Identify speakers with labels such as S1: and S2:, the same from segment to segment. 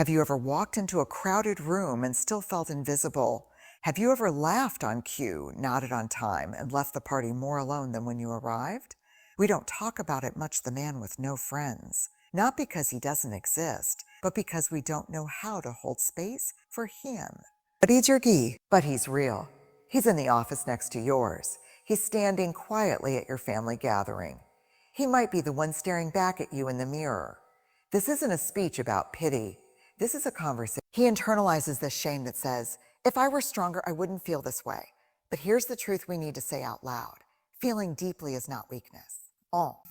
S1: Have you ever walked into a crowded room and still felt invisible? Have you ever laughed on cue, nodded on time, and left the party more alone than when you arrived? We don't talk about it much, the man with no friends. Not because he doesn't exist, but because we don't know how to hold space for him. But he's your gi, but he's real. He's in the office next to yours. He's standing quietly at your family gathering. He might be the one staring back at you in the mirror. This isn't a speech about pity. This is a conversation. He internalizes this shame that says, if I were stronger, I wouldn't feel this way. But here's the truth we need to say out loud. Feeling deeply is not weakness.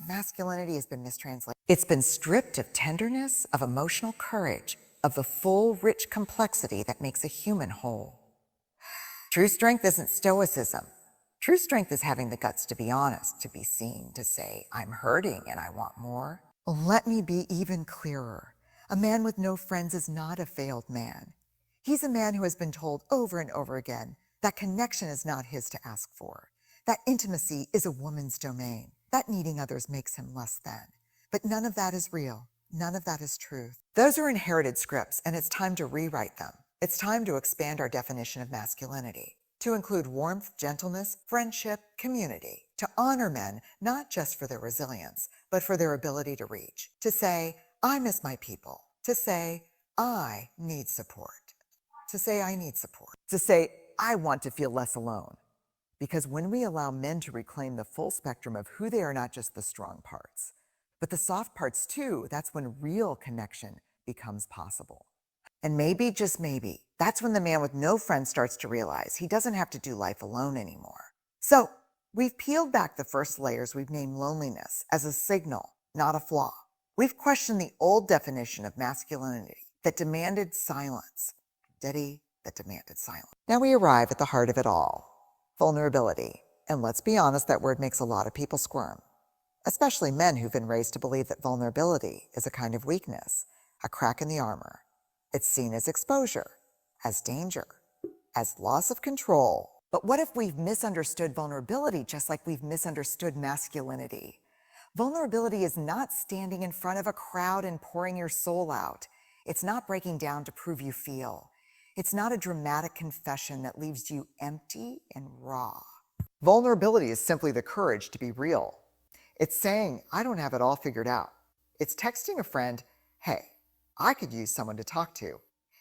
S1: Masculinity has been mistranslated. It's been stripped of tenderness, of emotional courage, of the full, rich complexity that makes a human whole. True strength isn't stoicism. True strength is having the guts to be honest, to be seen, to say, I'm hurting and I want more. Let me be even clearer. A man with no friends is not a failed man. He's a man who has been told over and over again that connection is not his to ask for, that intimacy is a woman's domain, that needing others makes him less than. But none of that is real. None of that is truth. Those are inherited scripts, and it's time to rewrite them. It's time to expand our definition of masculinity, to include warmth, gentleness, friendship, community, to honor men, not just for their resilience, but for their ability to reach, to say, I miss my people, to say, I need support, to say, I need support, to say, I want to feel less alone. Because when we allow men to reclaim the full spectrum of who they are, not just the strong parts, but the soft parts too, that's when real connection becomes possible. And maybe, just maybe, that's when the man with no friends starts to realize he doesn't have to do life alone anymore. So we've peeled back the first layers. We've named loneliness as a signal, not a flaw. We've questioned the old definition of masculinity that demanded silence. That demanded silence. Now we arrive at the heart of it all, vulnerability. And let's be honest, that word makes a lot of people squirm, especially men who've been raised to believe that vulnerability is a kind of weakness, a crack in the armor. It's seen as exposure, as danger, as loss of control. But what if we've misunderstood vulnerability just like we've misunderstood masculinity? Vulnerability is not standing in front of a crowd and pouring your soul out. It's not breaking down to prove you feel. It's not a dramatic confession that leaves you empty and raw. Vulnerability is simply the courage to be real. It's saying, I don't have it all figured out. It's texting a friend, hey, I could use someone to talk to.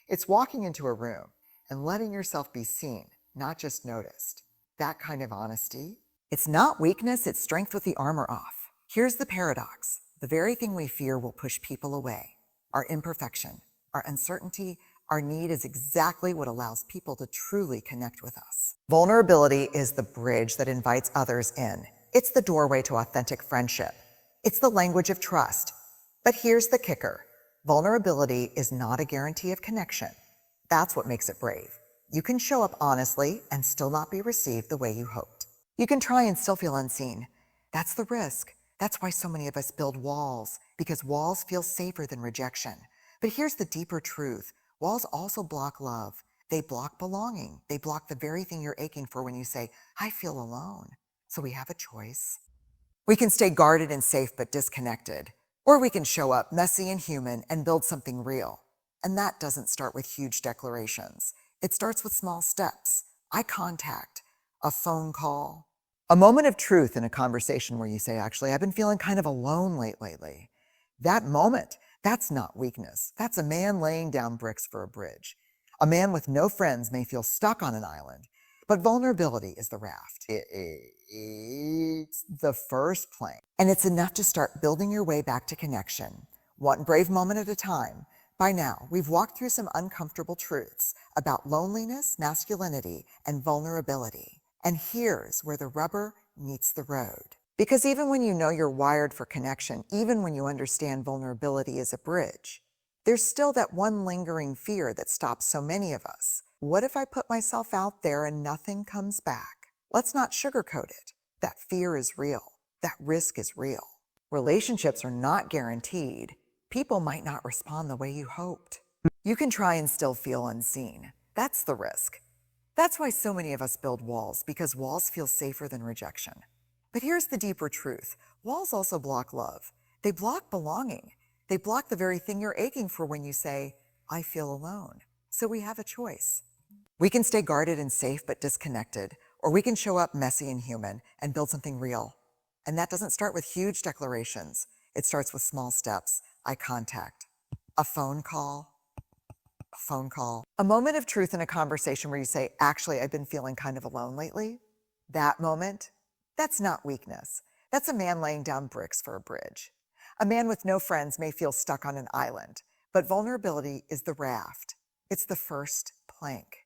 S1: It's walking into a room and letting yourself be seen, not just noticed. That kind of honesty. It's not weakness, it's strength with the armor off. Here's the paradox. The very thing we fear will push people away. Our imperfection, our uncertainty, our need is exactly what allows people to truly connect with us. Vulnerability is the bridge that invites others in. It's the doorway to authentic friendship. It's the language of trust. But here's the kicker. Vulnerability is not a guarantee of connection. That's what makes it brave. You can show up honestly and still not be received the way you hoped. You can try and still feel unseen. That's the risk. That's why so many of us build walls, because walls feel safer than rejection. But here's the deeper truth. Walls also block love. They block belonging. They block the very thing you're aching for when you say, I feel alone. So we have a choice. We can stay guarded and safe but disconnected. Or we can show up messy and human and build something real. And that doesn't start with huge declarations. It starts with small steps, eye contact, a phone call, a moment of truth in a conversation where you say, actually, I've been feeling kind of alone lately. That moment, that's not weakness. That's a man laying down bricks for a bridge. A man with no friends may feel stuck on an island, but vulnerability is the raft. It's the first plank. And it's enough to start building your way back to connection, one brave moment at a time. By now, we've walked through some uncomfortable truths about loneliness, masculinity, and vulnerability. And here's where the rubber meets the road. Because even when you know you're wired for connection, even when you understand vulnerability is a bridge, there's still that one lingering fear that stops so many of us. What if I put myself out there and nothing comes back? Let's not sugarcoat it. That fear is real. That risk is real. Relationships are not guaranteed. People might not respond the way you hoped. You can try and still feel unseen. That's the risk. That's why so many of us build walls, because walls feel safer than rejection. But here's the deeper truth. Walls also block love. They block belonging. They block the very thing you're aching for when you say, I feel alone. So we have a choice. We can stay guarded and safe but disconnected, or we can show up messy and human and build something real. And that doesn't start with huge declarations. It starts with small steps, eye contact, a phone call, a moment of truth in a conversation where you say, actually, I've been feeling kind of alone lately. That moment, that's not weakness. That's a man laying down bricks for a bridge. A man with no friends may feel stuck on an island, but vulnerability is the raft. It's the first plank.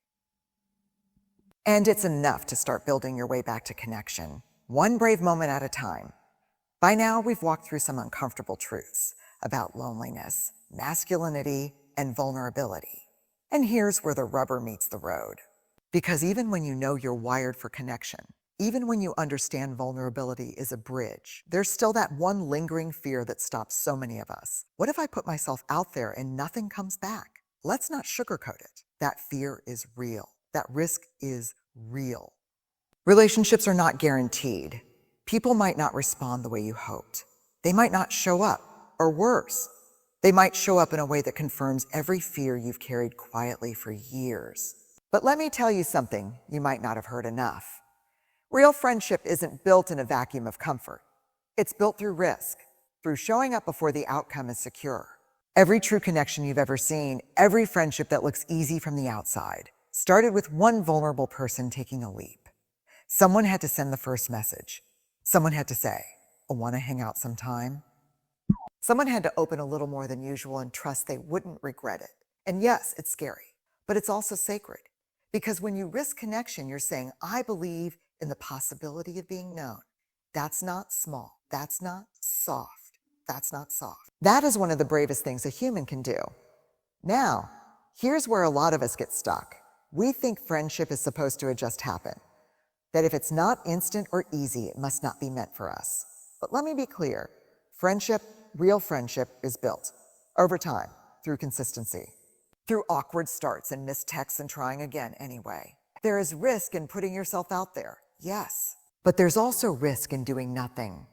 S1: And it's enough to start building your way back to connection, one brave moment at a time. By now, we've walked through some uncomfortable truths about loneliness, masculinity, and vulnerability. And here's where the rubber meets the road. Because even when you know you're wired for connection, even when you understand vulnerability is a bridge, there's still that one lingering fear that stops so many of us. What if I put myself out there and nothing comes back? Let's not sugarcoat it. That fear is real. That risk is real. Relationships are not guaranteed. People might not respond the way you hoped. They might not show up, or worse, they might show up in a way that confirms every fear you've carried quietly for years. But let me tell you something you might not have heard enough. Real friendship isn't built in a vacuum of comfort. It's built through risk, through showing up before the outcome is secure. Every true connection you've ever seen, every friendship that looks easy from the outside, started with one vulnerable person taking a leap. Someone had to send the first message. Someone had to say, I want to hang out sometime. Someone had to open a little more than usual and trust they wouldn't regret it. And yes, it's scary, but it's also sacred. Because when you risk connection, you're saying, I believe in the possibility of being known. That's not small. That's not soft. That's not soft. That is one of the bravest things a human can do. Now, here's where a lot of us get stuck. We think friendship is supposed to just happen. That if it's not instant or easy, it must not be meant for us. But let me be clear. Friendship, real friendship, is built over time, through consistency, through awkward starts and missed texts and trying again anyway. There is risk in putting yourself out there, yes. But there's also risk in doing nothing,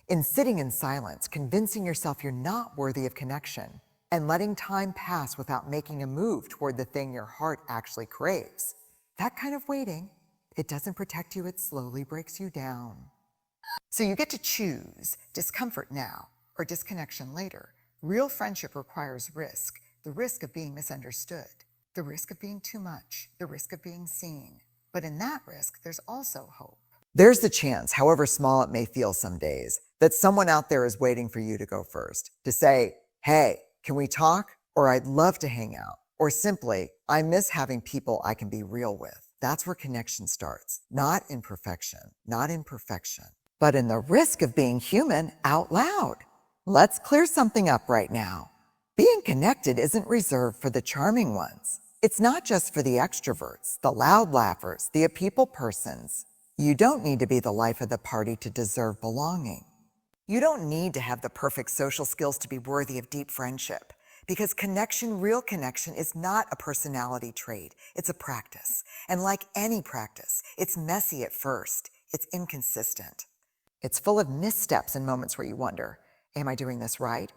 S1: in sitting in silence, convincing yourself you're not worthy of connection, and letting time pass without making a move toward the thing your heart actually craves. That kind of waiting, it doesn't protect you, it slowly breaks you down. So you get to choose discomfort now or disconnection later. Real friendship requires risk, the risk of being misunderstood, the risk of being too much, the risk of being seen. But in that risk, there's also hope. There's the chance, however small it may feel some days, that someone out there is waiting for you to go first, to say, hey, can we talk? Or I'd love to hang out. Or simply, I miss having people I can be real with. That's where connection starts. Not in perfection, not in perfection, but in the risk of being human out loud. Let's clear something up right now. Being connected isn't reserved for the charming ones. It's not just for the extroverts, the loud laughers, the people persons. You don't need to be the life of the party to deserve belonging. You don't need to have the perfect social skills to be worthy of deep friendship. Because connection, real connection, is not a personality trait. It's a practice. And like any practice, it's messy at first. It's inconsistent. It's full of missteps and moments where you wonder, am I doing this right?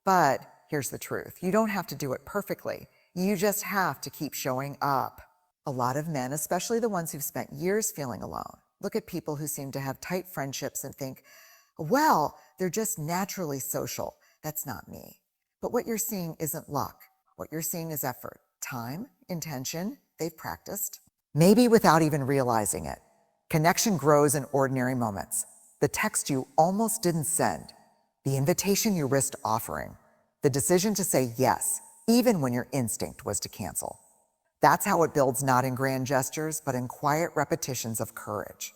S1: But here's the truth. You don't have to do it perfectly. You just have to keep showing up. A lot of men, especially the ones who've spent years feeling alone, look at people who seem to have tight friendships and think, well, they're just naturally social. That's not me. But what you're seeing isn't luck. What you're seeing is effort, time, intention. They've practiced, maybe without even realizing it. Connection grows in ordinary moments. The text you almost didn't send, the invitation you risked offering, the decision to say yes, even when your instinct was to cancel. That's how it builds, not in grand gestures, but in quiet repetitions of courage.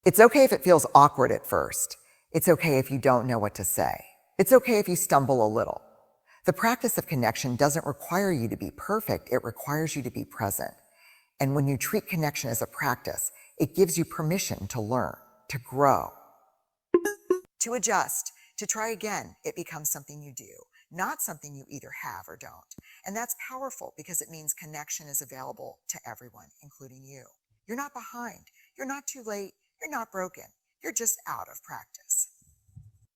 S1: It's okay if it feels awkward at first. It's okay if you don't know what to say. It's okay if you stumble a little. The practice of connection doesn't require you to be perfect, it requires you to be present. And when you treat connection as a practice, it gives you permission to learn, to grow, to adjust, to try again. It becomes something you do, not something you either have or don't. And that's powerful because it means connection is available to everyone, including you. You're not behind, you're not too late, you're not broken, you're just out of practice.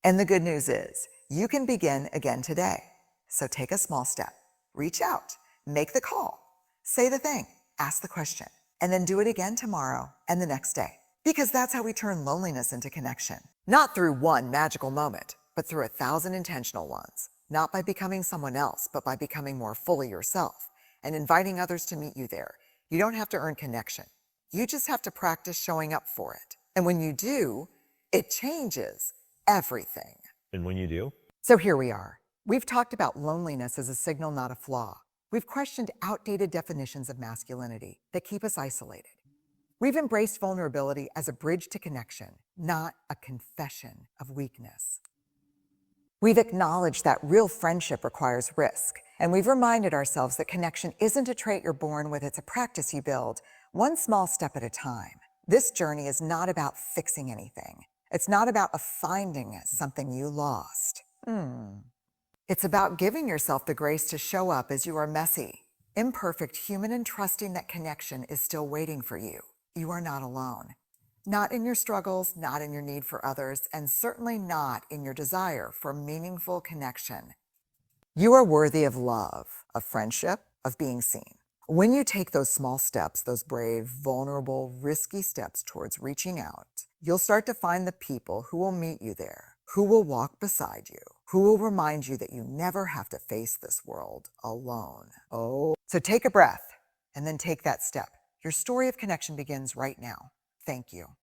S1: And the good news is, you can begin again today. So take a small step, reach out, Make the call, say the thing, ask the question, and then do it again tomorrow and the next day. Because that's how we turn loneliness into connection. Not through one magical moment, but through 1,000 intentional ones. Not by becoming someone else, but by becoming more fully yourself and inviting others to meet you there. You don't have to earn connection. You just have to practice showing up for it. And when you do, it changes everything.
S2: And when you do?
S1: So here we are. We've talked about loneliness as a signal, not a flaw. We've questioned outdated definitions of masculinity that keep us isolated. We've embraced vulnerability as a bridge to connection, not a confession of weakness. We've acknowledged that real friendship requires risk, and we've reminded ourselves that connection isn't a trait you're born with, it's a practice you build, one small step at a time. This journey is not about fixing anything. It's not about finding something you lost. It's about giving yourself the grace to show up as you are messy, imperfect human, and trusting that connection is still waiting for you. You are not alone. Not in your struggles, not in your need for others, and certainly not in your desire for meaningful connection. You are worthy of love, of friendship, of being seen. When you take those small steps, those brave, vulnerable, risky steps towards reaching out, you'll start to find the people who will meet you there, who will walk beside you, who will remind you that you never have to face this world alone. So take a breath and then take that step. Your story of connection begins right now. Thank you.